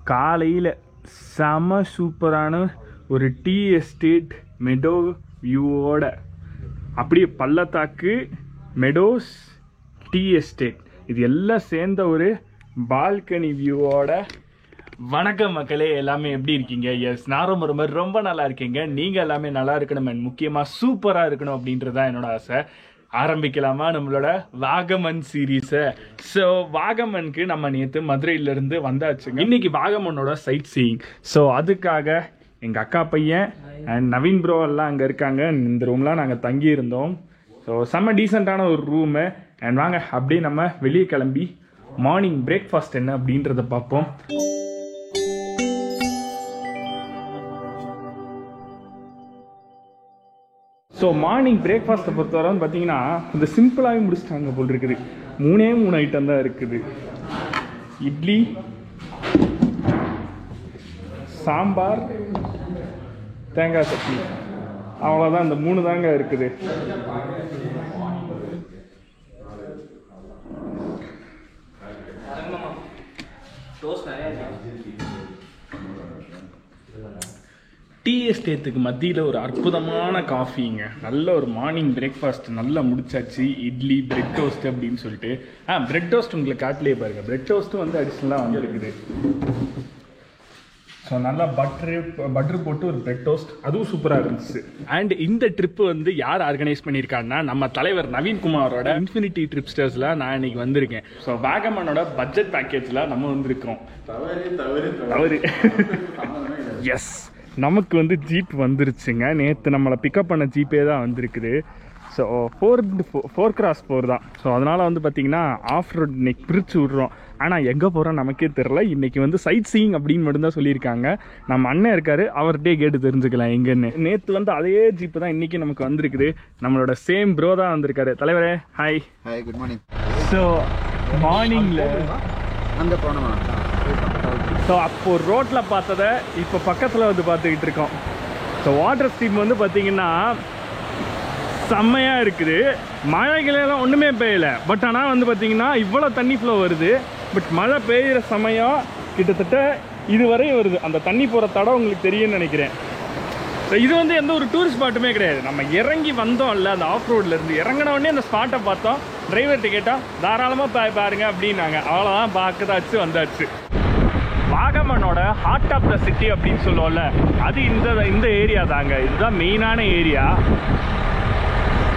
காலையில் செம சூப்பரான ஒரு டீ எஸ்டேட் மெடோ வியூவோட அப்படியே பள்ளத்தாக்கு மெடோஸ் டீ எஸ்டேட் இது எல்லாம் சேர்ந்த ஒரு பால்கனி வியூவோட. வணக்கம் மக்களே, எல்லாமே எப்படி இருக்கீங்க? எஸ், நான் ரொம்ப நல்லா இருக்கீங்க. நீங்கள் எல்லாமே நல்லா இருக்கணும் அண்ட் முக்கியமாக சூப்பராக இருக்கணும் அப்படின்றதான் என்னோட ஆசை. ஆரம்பிக்கலாமா நம்மளோட வாகமன் சீரீஸை? ஸோ வாகமனுக்கு நம்ம நேற்று மதுரையிலேருந்து வந்தாச்சுங்க. இன்னைக்கு வாகமனோட சைட் சீயிங். ஸோ அதுக்காக எங்கள் அக்கா பையன் அண்ட் நவீன் ப்ரோ எல்லாம் அங்கே இருக்காங்க. இந்த ரூம்லாம் நாங்கள் தங்கியிருந்தோம். ஸோ செம்ம டீசெண்டான ஒரு ரூமு. அண்ட் வாங்க அப்படியே நம்ம வெளியே கிளம்பி மார்னிங் பிரேக்ஃபாஸ்ட் என்ன அப்படின்றத பார்ப்போம். ஸோ மார்னிங் பிரேக்ஃபாஸ்ட்டை பொறுத்தவரை வந்து பார்த்தீங்கன்னா இந்த சிம்பிளாகவே முடிச்சிட்டாங்க போல் இருக்குது. 3 ஐட்டம் தான் இருக்குது. இட்லி, சாம்பார், தேங்காய் சட்னி, அவ்வளோதான். இந்த 3 தாங்க இருக்குது. டீ எஸ்டேட்டுக்கு மத்தியில் ஒரு அற்புதமான காஃபிங்க. நல்ல ஒரு மார்னிங் பிரேக்ஃபாஸ்ட் நல்லா முடிச்சாச்சு. இட்லி, பிரெட் டோஸ்ட் அப்படின்னு சொல்லிட்டு பிரெட் டோஸ்ட் உங்களுக்கு காட்டிலே பாருங்க. பிரெட் டோஸ்ட்டும் வந்து அடிஷ்னலாக வந்துருக்குது. ஸோ நல்லா பட்டர் போட்டு ஒரு பிரெட் டோஸ்ட், அதுவும் சூப்பராக இருந்துச்சு. அண்ட் இந்த ட்ரிப்பு வந்து யார் ஆர்கனைஸ் பண்ணியிருக்காங்கன்னா நம்ம தலைவர் நவீன்குமாரோட இன்ஃபினிட்டி ட்ரிப்ஸ்டர்ஸில் நான் இன்னைக்கு வந்திருக்கேன். ஸோ வாகமனோட பட்ஜெட் பேக்கேஜில் நம்ம வந்திருக்கோம். தவறு எஸ், நமக்கு வந்து ஜீப் வந்துருச்சுங்க. நேற்று நம்மளை பிக்கப் பண்ண ஜீப்பே தான் வந்திருக்குது. ஸோ 4x4 தான். ஸோ அதனால் வந்து பார்த்திங்கன்னா ஆஃப் ரோட் இன்னைக்கு பிரித்து விட்றோம். ஆனால் எங்கே போகிறோம் நமக்கே தெரில. இன்றைக்கி வந்து சைட் சீயிங் அப்படின்னு மட்டும்தான் சொல்லியிருக்காங்க. நம்ம அண்ணன் இருக்கார், அவர்கிட்டே கேட்டு தெரிஞ்சுக்கலாம் எங்கன்னு. நேற்று வந்து அதே ஜீப்பு தான் இன்றைக்கி நமக்கு வந்திருக்குது. நம்மளோட சேம் ப்ரோ தான் வந்திருக்காரு. தலைவரே hi. Hi, good morning. So மார்னிங்கில் அங்கே போனோமா? ஸோ அப்போது ரோட்டில் பார்த்ததை இப்போ பக்கத்தில் வந்து பார்த்துக்கிட்டு இருக்கோம். ஸோ வாட்டர் ஸ்ட்ரீம் வந்து பார்த்திங்கன்னா செம்மையாக இருக்குது. மழைகளெல்லாம் ஒன்றுமே பெய்யலை. பட் ஆனால் வந்து பார்த்திங்கன்னா இவ்வளோ தண்ணி ஃப்ளோ வருது. பட் மழை பெய்கிற சமயம் கிட்டத்தட்ட இதுவரையும் வருது. அந்த தண்ணி போகிற தடம் உங்களுக்கு தெரியும்னு நினைக்கிறேன். ஸோ இது வந்து எந்த ஒரு டூரிஸ்ட் ஸ்பாட்டுமே கிடையாது. நம்ம இறங்கி வந்தோம்ல, அந்த ஆஃப் ரோட்லேருந்து இறங்கினோடனே அந்த ஸ்பாட்டை பார்த்தோம். டிரைவர்கிட்ட கேட்டால் தாராளமாக பாருங்க அப்படின்னாங்க. அவ்வளோதான், பார்க்கதாச்சு வந்தாச்சு. வாகமனோட ஹார்ட் ஆஃப் த சிட்டி அப்படின்னு சொல்லுவோம்ல, அது இந்த ஏரியா தாங்க. இதுதான் மெயினான ஏரியா.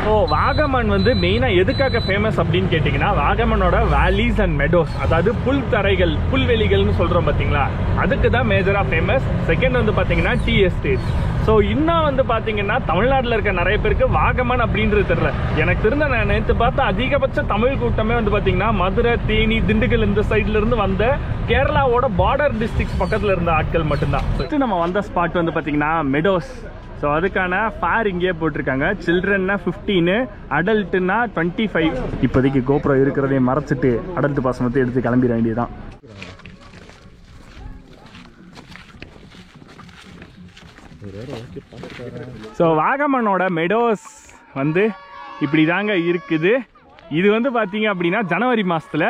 ஸோ வாகமன் வந்து மெயினாக எதுக்காக ஃபேமஸ் அப்படின்னு கேட்டிங்கன்னா, வாகமனோட வேலிஸ் அண்ட் மெடோஸ், அதாவது புல்தரைகள், புல்வெளிகள்னு சொல்கிறோம் பார்த்தீங்களா, அதுக்கு தான் மேஜராக ஃபேமஸ். செகண்ட் வந்து பார்த்தீங்கன்னா டீ எஸ்டேட். ஸோ இன்னும் வந்து பார்த்தீங்கன்னா தமிழ்நாட்டில் இருக்க நிறைய பேருக்கு வாகமன் அப்படின்றது தெரியல. எனக்கு தெரிஞ்ச நான் நேற்று பார்த்தா அதிகபட்ச தமிழ் கூட்டமே வந்து பார்த்தீங்கன்னா மதுரை, தேனி, திண்டுக்கல் இந்த சைட்லேருந்து வந்த கேரளாவோட பார்டர் டிஸ்ட்ரிக்ஸ் பக்கத்தில் இருந்த ஆட்கள் மட்டும்தான். ஃபஸ்ட்டு நம்ம வந்த ஸ்பாட் வந்து பார்த்தீங்கன்னா மெடோஸ். ஸோ அதுக்கான ஃபேர் இங்கேயே போட்டிருக்காங்க. சில்ட்ரன்னா 15, அடல்ட்டுன்னா 25. இப்போதைக்கு கோப்ரோ இருக்கிறதையும் மறைச்சிட்டு அடல்ட் பாஸ் மட்டும் எடுத்து கிளம்பிட வேண்டியதுதான். ஸோ வாகமனோட மெடோஸ் வந்து இப்படி தாங்க இருக்குது. இது வந்து பார்த்தீங்க அப்படின்னா ஜனவரி மாதத்தில்.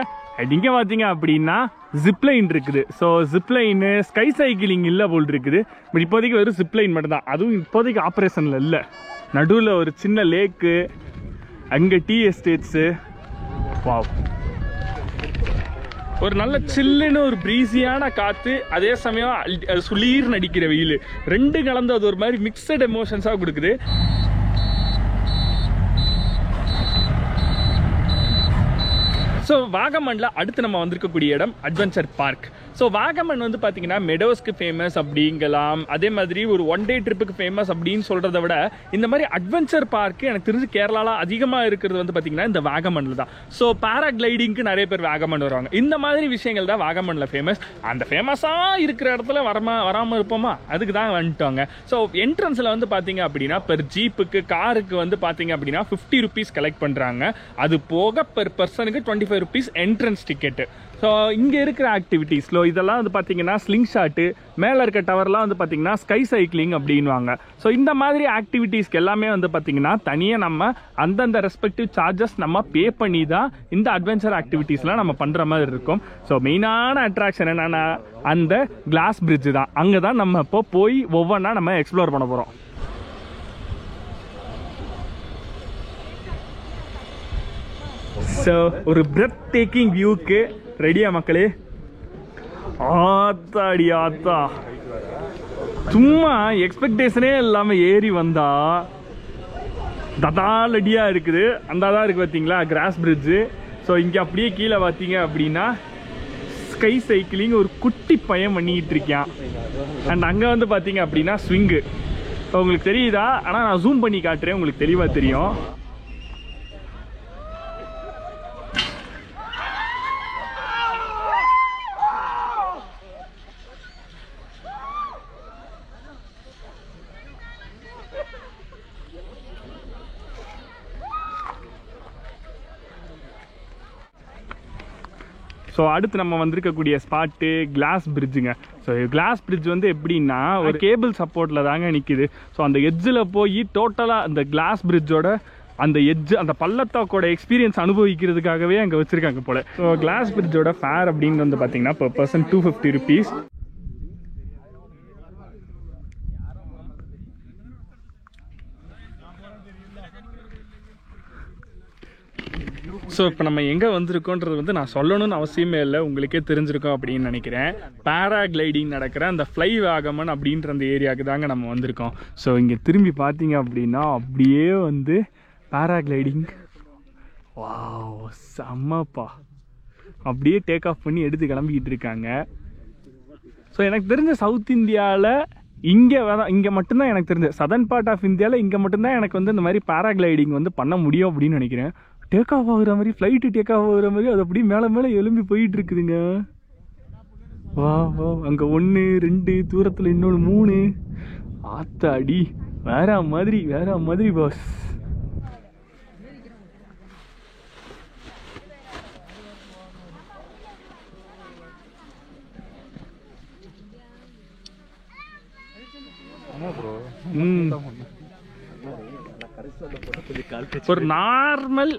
இங்கே பார்த்தீங்க அப்படின்னா ஜிப்லைன் இருக்குது. ஸோ ஜிப்லைனு, ஸ்கை சைக்கிளிங் இல்லை போல் இருக்குது. பட் இப்போதைக்கு வெறும் ஜிப்லைன் மட்டும்தான். அதுவும் இப்போதைக்கு ஆப்ரேஷனில் இல்லை. நடுவில் ஒரு சின்ன லேக்கு, அங்கே டீ எஸ்டேட்ஸு. வாவ், ஒரு நல்ல சில்லுன்னு ஒரு ப்ரீஸியான காற்று, அதே சமயம் சுளீர்னு அடிக்கிற வெயில், ரெண்டு கலந்து அது ஒரு மாதிரி மிக்சட் எமோஷன்ஸாக கொடுக்குது. ஸோ வாகமனில் அடுத்து நம்ம வந்திருக்கக்கூடிய இடம் அட்வென்ச்சர் பார்க். ஸோ வாகமன் வந்து பார்த்தீங்கன்னா மெடோஸ்க்கு ஃபேமஸ் அப்படிங்கலாம், அதே மாதிரி ஒரு 1 டே ட்ரிப்புக்கு ஃபேமஸ் அப்படின்னு சொல்கிறத விட இந்த மாதிரி அட்வென்ச்சர் பார்க்கு எனக்கு தெரிஞ்சு கேரளாவில் அதிகமாக இருக்கிறது வந்து பார்த்தீங்கன்னா இந்த வாகமனில் தான். ஸோ பேராகிளைடிங்க்கு நிறைய பேர் வாகமன் வருவாங்க. இந்த மாதிரி விஷயங்கள் தான் வாகமனில் ஃபேமஸ். அந்த ஃபேமஸாக இருக்கிற இடத்துல வராமல் இருப்போமா, அதுக்கு தான் வந்துட்டோங்க. ஸோ என்ட்ரன்ஸில் வந்து பார்த்தீங்க அப்படின்னா பெர் ஜீப்புக்கு, காருக்கு வந்து பார்த்தீங்க அப்படின்னா 50 rupees கலெக்ட் பண்ணுறாங்க. அது போக பெர் பர்சனுக்கு 25 rupees என்ட்ரன்ஸ் டிக்கெட்டு. ஸோ இங்கே இருக்கிற ஆக்டிவிட்டீஸில் இதெல்லாம் வந்து பார்த்தீங்கன்னா ஸ்லிங் ஷாட்டு, மேலே இருக்க டவர்லாம் வந்து பார்த்தீங்கன்னா ஸ்கை சைக்கிளிங் அப்படின்வாங்க. ஸோ இந்த மாதிரி ஆக்டிவிட்டீஸ்க்கு எல்லாமே வந்து பார்த்தீங்கன்னா தனியாக நம்ம அந்தந்த ரெஸ்பெக்டிவ் சார்ஜஸ் நம்ம பே பண்ணி தான் இந்த அட்வென்ச்சர் ஆக்டிவிட்டீஸ்லாம் நம்ம பண்ணுற மாதிரி இருக்கும். ஸோ மெயினான அட்ராக்ஷன் என்னென்னா அந்த கிளாஸ் பிரிட்ஜு தான். அங்கே தான் நம்ம இப்போ போய் ஒவ்வொன்றா நம்ம எக்ஸ்ப்ளோர் பண்ண போகிறோம். ஸோ ஒரு பிரெத் டேக்கிங் வியூக்கு ரெடியா மக்களே? ஆத்தாடி ஆத்தா, சும்மா எக்ஸ்பெக்டேஷனே இல்லாமல் ஏறி வந்தா ததாலடியா இருக்குது. அந்த தான் இருக்குது பார்த்தீங்களா கிராஸ் பிரிட்ஜு. ஸோ இங்கே அப்படியே கீழே பார்த்தீங்க அப்படின்னா ஸ்கை சைக்கிளிங் ஒரு குட்டி பையன் பண்ணிக்கிட்டு இருக்கான். அண்ட் அங்கே வந்து பார்த்தீங்க அப்படின்னா ஸ்விங்கு. உங்களுக்கு தெரியுதா? ஆனால் நான் ஜூம் பண்ணி காட்டுறேன், உங்களுக்கு தெளிவாக தெரியும். ஸோ அடுத்து நம்ம வந்திருக்கக்கூடிய ஸ்பாட்டு கிளாஸ் பிரிட்ஜுங்க. ஸோ கிளாஸ் பிரிட்ஜ் வந்து எப்படின்னா ஒரு கேபிள் சப்போர்ட்டில் தாங்க நிற்கிது. ஸோ அந்த எட்ஜில் போய் டோட்டலாக அந்த கிளாஸ் பிரிட்ஜோட அந்த எட்ஜ் அந்த பள்ளத்தாக்கோட எக்ஸ்பீரியன்ஸ் அனுபவிக்கிறதுக்காகவே அங்கே வச்சுருக்காங்க போல். ஸோ கிளாஸ் பிரிட்ஜோட ஃபேர் அப்படின்னு வந்து பார்த்தீங்கன்னா per person 250 rupees. ஸோ இப்போ நம்ம எங்கே வந்திருக்கோன்றது வந்து நான் சொல்லணும்னு அவசியமே இல்லை, உங்களுக்கே தெரிஞ்சிருக்கோம் அப்படின்னு நினைக்கிறேன். பேராகிளைடிங் நடக்கிற அந்த ஃப்ளை வாகமன் அப்படின்ற அந்த ஏரியாவுக்கு தாங்க நம்ம வந்திருக்கோம். ஸோ இங்கே திரும்பி பார்த்தீங்க அப்படின்னா அப்படியே வந்து பேராகிளைடிங், வாவ் செம்மப்பா, அப்படியே டேக் ஆஃப் பண்ணி எடுத்து கிளம்பிக்கிட்டு இருக்காங்க. ஸோ எனக்கு தெரிஞ்ச சவுத் இந்தியாவில் இங்கே மட்டும்தான் எனக்கு தெரிஞ்ச சதர்ன் பார்ட் ஆஃப் இந்தியாவில் இங்கே மட்டும்தான் எனக்கு வந்து இந்த மாதிரி பேராகிளைடிங் வந்து பண்ண முடியும் அப்படின்னு நினைக்கிறேன். டேக் ஆஃப் ஆகுற மாதிரி, ஃப்ளைட்டு டேக் ஆஃப் ஆகுற மாதிரி அது அப்படியே மேலே மேலே எழும்பி போயிட்டு இருக்குதுங்க. வா வா, அங்கே 1 2 தூரத்தில் இன்னொன்று 3. ஆத்தாடி, வேற மாதிரி பாஸ். ஒரு நார்மல்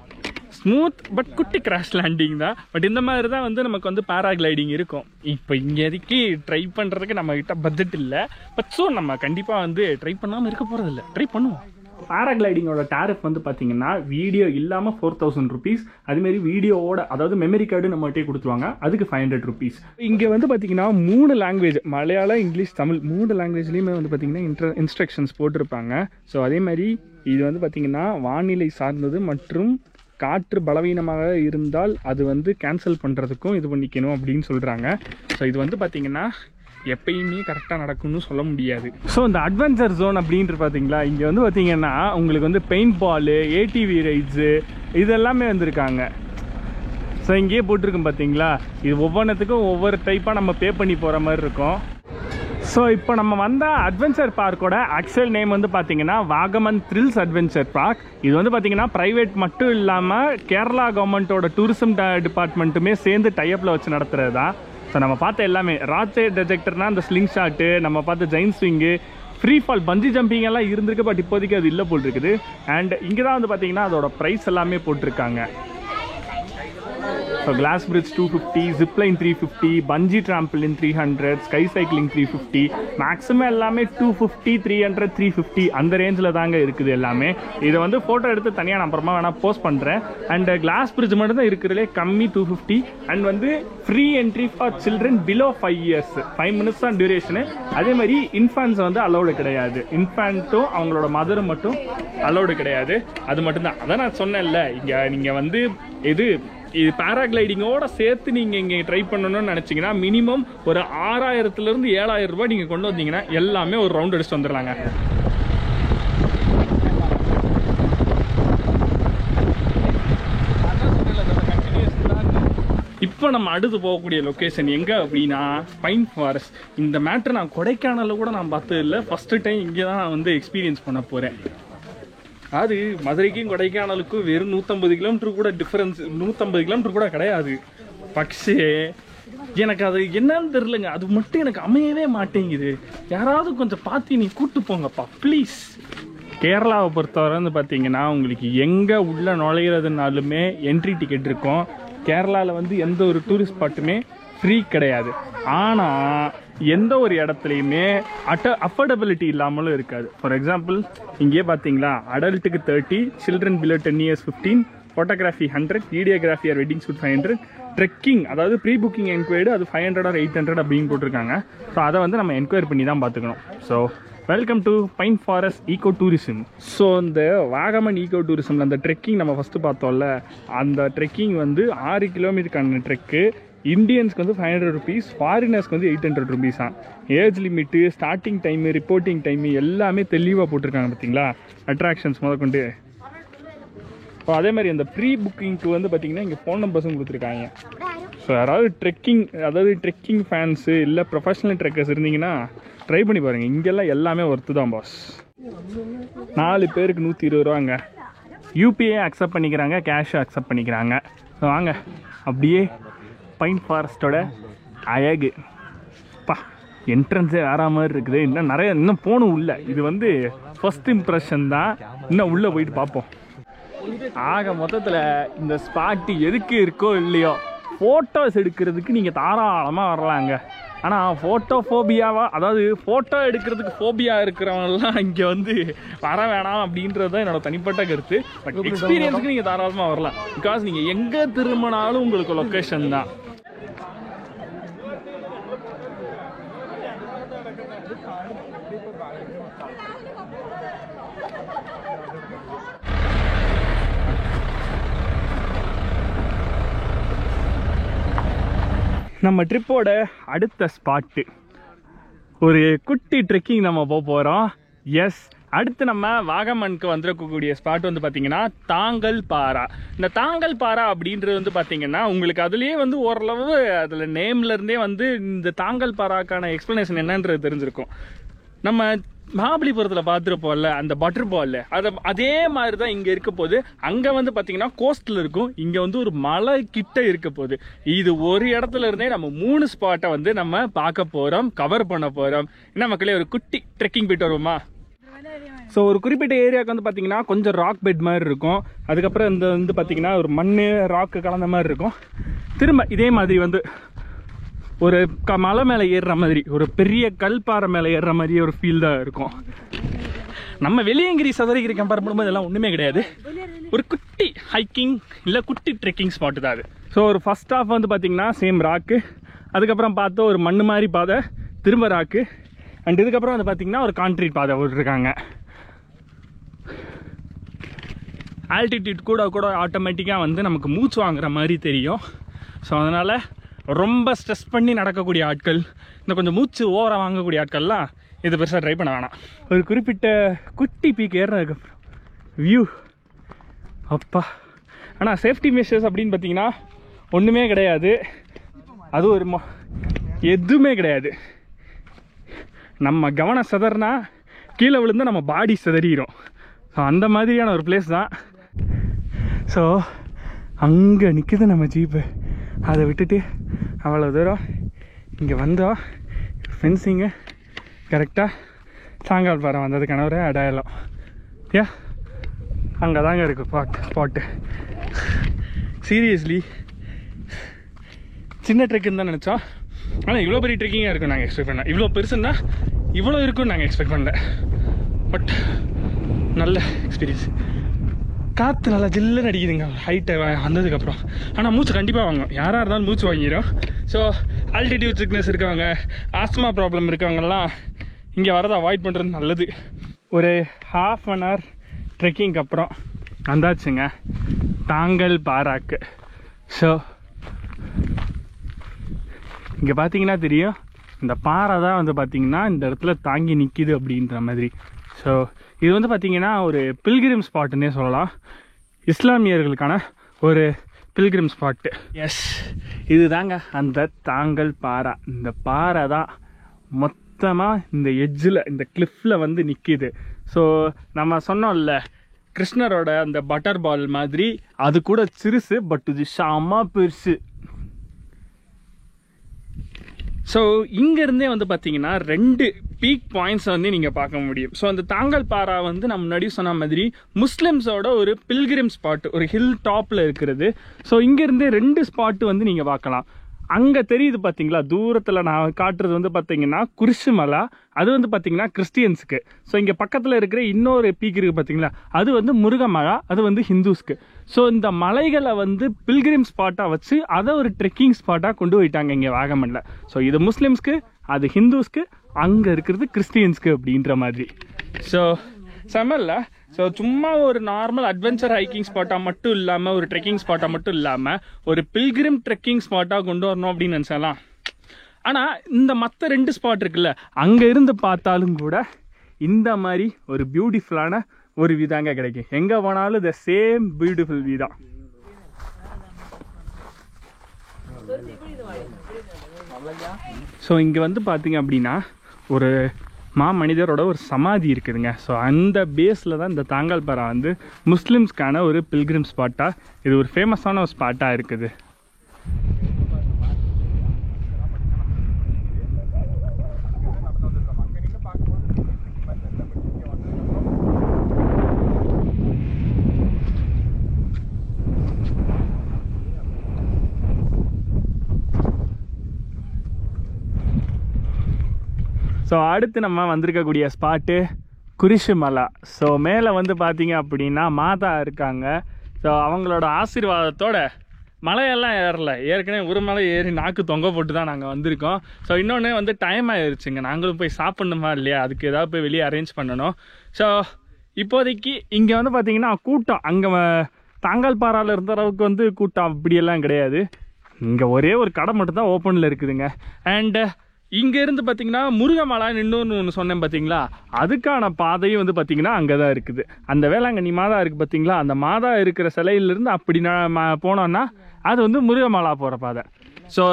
ஸ்மூத் பட் குட்டி கிராஷ் லேண்டிங் தான். பட் இந்த மாதிரி தான் வந்து நமக்கு வந்து பேராகிளைடிங் இருக்கும். இப்போ இங்கே எதுக்கு ட்ரை பண்ணுறதுக்கு நம்மக்கிட்ட பட்ஜெட் இல்லை. பட் ஸோ நம்ம கண்டிப்பாக வந்து ட்ரை பண்ணாமல் இருக்க போகிறதில்ல, ட்ரை பண்ணுவோம். பேராகிளைடிங்கோட டேரிஃப் வந்து பார்த்தீங்கன்னா வீடியோ இல்லாமல் 4000 rupees, அதுமாரி வீடியோவோட அதாவது மெமரி கார்டு நம்மகிட்டே கொடுத்துருவாங்க, அதுக்கு 500 rupees. இங்கே வந்து பார்த்தீங்கன்னா 3 லாங்குவேஜ், மலையாளம், இங்கிலீஷ், தமிழ் 3 லாங்குவேஜ்லேயுமே வந்து பார்த்தீங்கன்னா இன்ஸ்ட்ரக்ஷன்ஸ் போட்டிருப்பாங்க. ஸோ அதே மாதிரி இது வந்து பார்த்தீங்கன்னா வானிலை சார்ந்தது மற்றும் காற்று பலவீனமாக இருந்தால் அது வந்து கேன்சல் பண்ணுறதுக்கும் இது பண்ணிக்கணும் அப்படின்னு சொல்கிறாங்க. ஸோ இது வந்து பார்த்தீங்கன்னா எப்பயுமே கரெக்டாக நடக்கும்னு சொல்ல முடியாது. ஸோ இந்த அட்வென்ச்சர் ஜோன் அப்படின்ட்டு பார்த்தீங்களா, இங்கே வந்து பார்த்தீங்கன்னா உங்களுக்கு வந்து பெயிண்ட் பாலு, ஏடிவி ரைட்ஸு இதெல்லாமே வந்திருக்காங்க. ஸோ இங்கேயே போட்டிருக்கும் பார்த்தீங்களா, இது ஒவ்வொன்றுத்துக்கும் ஒவ்வொரு டைப்பாக நம்ம பே பண்ணி போகிற மாதிரி இருக்கும். ஸோ இப்போ நம்ம வந்த அட்வென்ச்சர் பார்க்கோட ஆக்சுவல் நேம் வந்து பார்த்தீங்கன்னா வாகமன் த்ரில்ஸ் அட்வென்ச்சர் பார்க். இது வந்து பார்த்தீங்கன்னா ப்ரைவேட் மட்டும் இல்லாமல் கேரளா கவர்மெண்ட்டோட டூரிசம் டிபார்ட்மெண்ட்டுமே சேர்ந்து டைப்பில் வச்சு நடத்துகிறது தான். ஸோ நம்ம பார்த்த எல்லாமே ராக்கெட் டிடெக்டர்னால் அந்த ஸ்லிங் ஷாட்டு, நம்ம பார்த்த chain swing, free fall, bungee jumping எல்லாம் இருந்திருக்கு. பட் இப்போதைக்கு அது இல்லை போல் இருக்குது. அண்ட் இங்கே தான் வந்து பார்த்தீங்கன்னா அதோட ப்ரைஸ் எல்லாமே போட்டிருக்காங்க. So glass bridge 250, zipline 350, bungee trampoline 300, sky cycling 350, maximum எல்லாமே 250, 300, 350 அந்த ரேஞ்சில் தாங்க இருக்குது எல்லாமே. இதை வந்து ஃபோட்டோ எடுத்து தனியாக நான் அப்புறமா வேணால் போஸ்ட் பண்ணுறேன். அண்ட் கிளாஸ் பிரிட்ஜ் மட்டும் தான் இருக்கிறதுலே கம்மி 250. அண்ட் வந்து free entry for children below 5 years, 5 minutes தான் டியூரேஷனு. அதே மாதிரி இன்ஃபேன்ஸ் வந்து அலௌடு கிடையாது, இன்ஃபேன்ட்டும் அவங்களோட மதரும் மட்டும் அலௌடு கிடையாது. அது மட்டும்தான். அதான் நான் சொன்னேன்ல, இங்கே நீங்கள் வந்து இது பேராகிளைடிங்கோட சேர்த்து நீங்கள் இங்கே ட்ரை பண்ணணும்னு நினச்சிங்கன்னா மினிமம் ஒரு 6000 to 7000 ரூபாய் நீங்கள் கொண்டு வந்தீங்கன்னா எல்லாமே ஒரு ரவுண்ட் அடிச்சுட்டு வந்துடலாங்க. இப்போ நம்ம அடுத்து போகக்கூடிய லொக்கேஷன் எங்கே அப்படின்னா பைன் ஃபாரஸ்ட். இந்த மேட்ரு நான் கொடைக்கானலில் கூட நான் பார்த்தது இல்லை, ஃபஸ்ட்டு டைம் இங்கே தான் நான் வந்து எக்ஸ்பீரியன்ஸ் பண்ண போகிறேன். அது மதுரைக்கும் கொடைக்கானலுக்கும் வெறும் 150 கிலோமீட்டர் கூட டிஃப்ரென்ஸ், 150 கிலோமீட்டர் கூட கிடையாது. பக்ஷி எனக்கு அது என்னன்னு தெரிலங்க, அது மட்டும் எனக்கு அமையவே மாட்டேங்குது. யாராவது கொஞ்சம் பார்த்து நீ கூட்டு போங்கப்பா ப்ளீஸ். கேரளாவை பொறுத்தவரை வந்து பார்த்தீங்கன்னா உங்களுக்கு எங்கே உள்ளே நுழையிறதுனாலுமே என்ட்ரி டிக்கெட் இருக்கும். கேரளாவில் வந்து எந்த ஒரு டூரிஸ்ட் ஸ்பாட்டுமே ஃப்ரீ கிடையாது. ஆனால் எந்த ஒரு இடத்துலையுமே அஃபோர்டபிலிட்டி இல்லாமலும் இருக்காது. ஃபார் எக்ஸாம்பிள் இங்கேயே பார்த்தீங்களா, அடல்ட்டுக்கு 30, children below 10 years 15, photography 100, videography or wedding shoot 500, trekking அதாவது ப்ரீ புக்கிங் என்கொயர்டு அது 500 or 800 அப்படின்னு போட்டிருக்காங்க. ஸோ அதை வந்து நம்ம என்கொயர் பண்ணி தான் பார்த்துக்கணும். So welcome to pine forest eco tourism. So இந்த வாகமன் ஈகோ டூரிசமில் அந்த ட்ரெக்கிங் நம்ம ஃபஸ்ட்டு பார்த்தோம்ல, அந்த ட்ரெக்கிங் வந்து 6 கிலோமீட்டருக்கான ட்ரெக்கு. இந்தியன்ஸ்க்கு வந்து 500 rupees, ஃபாரினர்ஸ்க்கு வந்து 800 rupees தான். Age limit, starting time, reporting time எல்லாமே தெளிவாக போட்டிருக்காங்க பார்த்தீங்களா, அட்ராக்ஷன்ஸ் முதற்கொண்டு. ஸோ அதே மாதிரி அந்த ப்ரீ புக்கிங்க்கு வந்து பார்த்தீங்கன்னா இங்கே ஃபோன் நம்பர்ஸும் கொடுத்துருக்காங்க. ஸோ யாராவது ட்ரெக்கிங் ஃபேன்ஸு இல்லை ப்ரொஃபஷனல் ட்ரெக்கர்ஸ் இருந்தீங்கன்னா ட்ரை பண்ணி பாருங்கள். இங்கெல்லாம் எல்லாமே ஒர்த்து தான் பாஸ். 4 பேருக்கு 120 ரூபாங்க. யூபிஐ அக்செப்ட் பண்ணிக்கிறாங்க, கேஷும் அக்செப்ட் பண்ணிக்கிறாங்க. ஸோ வாங்க அப்படியே பைன் ஃபாரஸ்ட்டோட அழகு பா, என்ட்ரன்ஸே வேற மாதிரி இருக்குது. இன்னும் போகணும் உள்ள. இது வந்து ஃபர்ஸ்ட் இம்ப்ரெஷன் தான், இன்னும் உள்ளே போயிட்டு பார்ப்போம். ஆக மொத்தத்தில் இந்த ஸ்பாட்டு எதுக்கு இருக்கோ இல்லையோ, ஃபோட்டோஸ் எடுக்கிறதுக்கு நீங்கள் தாராளமாக வரலாங்க. ஆனால் அதாவது ஃபோட்டோ எடுக்கிறதுக்கு ஃபோபியா இருக்கிறவங்கலாம் இங்கே வந்து வர வேணாம் அப்படின்றது தான் என்னோட தனிப்பட்ட கருத்து. பட் எக்ஸ்பீரியன்ஸுக்கு நீங்கள் தாராளமாக வரலாம். பிகாஸ் நீங்கள் எங்கே திரும்பினாலும் உங்களுக்கு லொக்கேஷன் தான். நம்ம ட்ரிப்போட அடுத்த ஸ்பாட்டு ஒரு குட்டி ட்ரெக்கிங் நம்ம போகிறோம். எஸ், அடுத்து நம்ம வாகமனுக்கு வந்துருக்கக்கூடிய ஸ்பாட் வந்து பார்த்தீங்கன்னா தாங்கல் பாரா. இந்த தாங்கல் பாரா அப்படின்றது வந்து பார்த்தீங்கன்னா உங்களுக்கு அதுலேயே வந்து ஓரளவு அதில் நேம்லேருந்தே வந்து இந்த தாங்கல் பாராக்கான எக்ஸ்ப்ளனேஷன் என்னன்றது தெரிஞ்சிருக்கும். நம்ம மகாபலிபுரத்தில் பார்த்துருப்போம்ல அந்த பட்டர் பால், அதே மாதிரி தான் இங்கே இருக்க போகுது. அங்கே வந்து பார்த்தீங்கன்னா கோஸ்டில் இருக்கும், இங்கே வந்து ஒரு மலை கிட்ட இருக்க போகுது. இது ஒரு இடத்துல இருந்தே நம்ம 3 ஸ்பாட்டை வந்து நம்ம பார்க்க போகிறோம், கவர் பண்ண போகிறோம். என்ன மக்களே, ஒரு குட்டி ட்ரெக்கிங் போயிட்டு வருவோமா? ஸோ ஒரு குறிப்பிட்ட ஏரியாவுக்கு வந்து பார்த்தீங்கன்னா கொஞ்சம் ராக் பெட் மாதிரி இருக்கும். அதுக்கப்புறம் இந்த வந்து பார்த்தீங்கன்னா ஒரு மண் ராக்கு கலந்த மாதிரி இருக்கும். திரும்ப இதே மாதிரி வந்து ஒரு மலை மேலே ஏறுற மாதிரி, ஒரு பெரிய கல்பாறை மேலே ஏறுற மாதிரி ஒரு ஃபீல் தான் இருக்கும். நம்ம வெளியங்கிரி சதுரகிரி கம்பேர் பண்ணும்போது இதெல்லாம் ஒன்றுமே கிடையாது. ஒரு குட்டி ஹைக்கிங் இல்லை குட்டி ட்ரெக்கிங் ஸ்பாட்டு தான் அது. ஸோ ஒரு ஃபர்ஸ்ட் ஹாஃப் வந்து பார்த்தீங்கன்னா சேம் ராக்கு, அதுக்கப்புறம் பார்த்தா ஒரு மண் மாதிரி பாதை, திரும்ப ராக்கு, அண்ட் இதுக்கப்புறம் வந்து பார்த்தீங்கன்னா ஒரு கான்க்ரீட் பாதை விட்டுருக்காங்க. ஆல்டிடியூட் கூட ஆட்டோமேட்டிக்காக வந்து நமக்கு மூச்சு வாங்குற மாதிரி தெரியும். ஸோ அதனால் ரொம்ப ஸ்ட்ரெஸ் பண்ணி நடக்கக்கூடிய ஆட்கள், இந்த கொஞ்சம் மூச்சு ஓவராக வாங்கக்கூடிய ஆட்கள்லாம் இது பெருசாக ட்ரை பண்ண வேணாம். ஒரு குறிப்பிட்ட குட்டி பீக் ஏறினதுக்கப்புறம் வியூ அப்பா. ஆனால் சேஃப்டி மெஷர்ஸ் அப்படின்னு பார்த்தீங்கன்னா ஒன்றுமே கிடையாது. அது ஒரு எதுவுமே கிடையாது. நம்ம கவனம் சிதறினா கீழே விழுந்து நம்ம பாடி சிதறிடும். ஸோ அந்த மாதிரியான ஒரு பிளேஸ் தான். ஸோ அங்கே நிற்குது நம்ம ஜீப்பு. அதை விட்டுட்டு அவ்வளோ தூரம் இங்கே வந்தோம். ஃபென்சிங்கு கரெக்டாக சாங்கால் பாறை வந்ததுக்கான ஒரு அடையாளம். அங்கே தாங்க இருக்குது ஸ்பாட்டு. சீரியஸ்லி சின்ன ட்ரெக்குன்னு தான் நினச்சோம். ஆனால் இவ்வளோ பெரிய ட்ரெக்கிங்காக இருக்கும் நாங்கள் எக்ஸ்பெக்ட் பண்ணல. இவ்வளோ பெருசுன்னா இவ்வளோ இருக்குன்னு நாங்கள் எக்ஸ்பெக்ட் பண்ணல. பட் நல்ல எக்ஸ்பீரியன்ஸ். காற்று நல்லா ஜில்லுன்னு அடிக்குதுங்க ஹைட்டை வந்ததுக்கப்புறம். ஆனால் மூச்சு கண்டிப்பாக வாங்கும், யாராக இருந்தாலும் மூச்சு வாங்கிடும். ஸோ ஆல்டிடியூட் சிக்னஸ் இருக்கவங்க, ஆஸ்மா ப்ராப்ளம் இருக்கவங்கெல்லாம் இங்கே வரதை அவாய்ட் பண்ணுறது நல்லது. ஒரு ½ an hour ட்ரெக்கிங்க்கு அப்புறம் வந்தாச்சுங்க தாங்கல் பாராக்கு. ஸோ இங்கே பார்த்தீங்கன்னா தெரியும், இந்த பாறை தான் வந்து பார்த்திங்கன்னா இந்த இடத்துல தாங்கி நிற்கிது அப்படின்ற மாதிரி. ஸோ இது வந்து பார்த்திங்கன்னா ஒரு பில்கிரிம் ஸ்பாட்டுன்னே சொல்லலாம். இஸ்லாமியர்களுக்கான ஒரு பில்கிரிம் ஸ்பாட்டு. எஸ், இது தாங்க அந்த தாங்கல் பாறை. இந்த பாறை தான் மொத்தமாக இந்த எட்ஜில், இந்த கிளிஃபில் வந்து நிற்கிது. ஸோ நம்ம சொன்னோம்ல கிருஷ்ணரோட அந்த பட்டர் பால் மாதிரி, அது கூட சிறுசு, பட் இது செம்ம பெருசு. ஸோ இங்கேருந்தே வந்து பார்த்தீங்கன்னா 2 பீக் பாயிண்ட்ஸை வந்து நீங்கள் பார்க்க முடியும். ஸோ அந்த தாங்கல் பாரா வந்து நான் முன்னாடி சொன்ன மாதிரி முஸ்லிம்ஸோட ஒரு பில்கிரிம் ஸ்பாட், ஒரு ஹில் டாப்பில் இருக்கிறது. ஸோ இங்கேருந்தே 2 ஸ்பாட்டு வந்து நீங்கள் பார்க்கலாம். அங்கே தெரியுது பார்த்தீங்களா, தூரத்தில் நான் காட்டுறது வந்து பார்த்தீங்கன்னா குரிஷு மலை, அது வந்து பார்த்தீங்கன்னா கிறிஸ்டியன்ஸுக்கு. ஸோ இங்கே பக்கத்தில் இருக்கிற இன்னொரு பீக் இருக்குது பார்த்தீங்களா, அது வந்து முருகமலை, அது வந்து ஹிந்துஸ்க்கு. ஸோ இந்த மலைகளை வந்து பில்கிரிம் ஸ்பாட்டாக வச்சு அதை ஒரு ட்ரெக்கிங் ஸ்பாட்டாக கொண்டு போயிட்டாங்க இங்கே வாகமனில். ஸோ இது முஸ்லிம்ஸ்க்கு, அது ஹிந்துஸ்க்கு, அங்கே இருக்கிறது கிறிஸ்டியன்ஸ்க்கு அப்படின்ற மாதிரி. ஸோ செம்மல்ல. ஸோ சும்மா ஒரு நார்மல் அட்வென்ச்சர் ஹைக்கிங் ஸ்பாட்டாக மட்டும் இல்லாமல், ஒரு ட்ரெக்கிங் ஸ்பாட்டாக மட்டும் இல்லாமல், ஒரு பில்கிரிம் ட்ரெக்கிங் ஸ்பாட்டாக கொண்டு வரணும் அப்படின்னு நினச்சலாம். ஆனால் இந்த மற்ற 2 ஸ்பாட் இருக்குல்ல, அங்கே இருந்து பார்த்தாலும் கூட இந்த மாதிரி ஒரு பியூட்டிஃபுல்லான ஒரு வியூ தாங்க கிடைக்கும். எங்கே போனாலும் த சேம் பியூட்டிஃபுல் வியூ தான். ஸோ இங்கே வந்து பார்த்தீங்க அப்படின்னா ஒரு மனிதரோட ஒரு சமாதி இருக்குதுங்க. ஸோ அந்த பேஸில் தான் இந்த தாங்கல் பாரா வந்து முஸ்லிம்ஸ்க்கான ஒரு பில்கிரிம் ஸ்பாட்டாக, இது ஒரு ஃபேமஸான ஒரு ஸ்பாட்டாக இருக்குது. ஸோ அடுத்து நம்ம வந்திருக்கக்கூடிய ஸ்பாட்டு குரிஷு மலை. ஸோ மேலே வந்து பார்த்தீங்க அப்படின்னா மாதா இருக்காங்க. ஸோ அவங்களோட ஆசீர்வாதத்தோட மலையெல்லாம் ஏறல, ஏற்கனவே ஒரு மலை ஏறி நாக்கு தொங்க போட்டு தான் நாங்கள் வந்திருக்கோம். ஸோ இன்னொன்று வந்து டைம் ஆயிடுச்சுங்க, நாங்களும் போய் சாப்பிட்ணுமா இல்லையா, அதுக்கு ஏதாவது போய் வெளியே அரேஞ்ச் பண்ணணும். ஸோ இப்போதைக்கு இங்கே வந்து பார்த்தீங்கன்னா கூட்டம் அங்கே தாங்கல் பாராவில் இருந்த அளவுக்கு வந்து கூட்டம் அப்படியெல்லாம் கிடையாது. இங்கே ஒரே ஒரு கடை மட்டும்தான் ஓப்பனில் இருக்குதுங்க. அண்டு இங்கேருந்து பார்த்தீங்கன்னா முருகமலைன்னு இன்னொன்று சொன்னேன் பார்த்தீங்களா, அதுக்கான பாதையும் வந்து பார்த்தீங்கன்னா அங்கே தான் இருக்குது. அந்த வேளாங்கண்ணி மாதா இருக்குது பார்த்தீங்களா, அந்த மாதா இருக்கிற சிலையிலேருந்து அப்படி போனோன்னா அது வந்து முருகமலா போகிற பாதை. ஸோ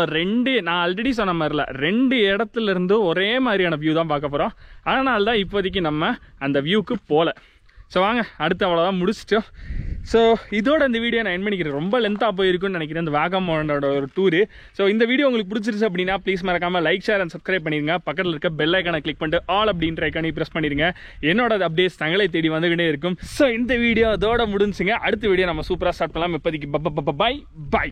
நான் ஆல்ரெடி சொன்ன மாதிரில 2 இடத்துலேருந்து ஒரே மாதிரியான வியூ தான் பார்க்க போகிறோம். அதனால தான் இப்போதைக்கு நம்ம அந்த வியூக்கு போகல. ஸோ வாங்க அடுத்து அவ்வளோதான் முடிச்சிட்டோம். ஸோ இதோட இந்த வீடியோ நான் என் பண்ணிக்கிறேன். ரொம்ப லென்த்தாக போயிருக்குன்னு நினைக்கிறேன் இந்த வாகமனோட ஒரு டூரு. ஸோ இந்த வீடியோ உங்களுக்கு பிடிச்சிருச்சு அப்படின்னா ப்ளீஸ் மறக்காமல் லைக், ஷேர் அண்ட் சப்ஸ்கிரைப் பண்ணிடுங்க. பக்கத்தில் இருக்க பெல் ஐக்கானை கிளிக் பண்ணிட்டு ஆல் அப்படின்ற ஐக்கானை ப்ரெஸ் பண்ணிடுங்க. என்னோட அப்டேட்ஸ் தங்களை தேடி வந்துகிட்டே இருக்கும். ஸோ இந்த வீடியோ அதோட முடிஞ்சுங்க. அடுத்த வீடியோ நம்ம சூப்பராக ஸ்டார்ட் பண்ணலாம். இப்போதைக்கு பை.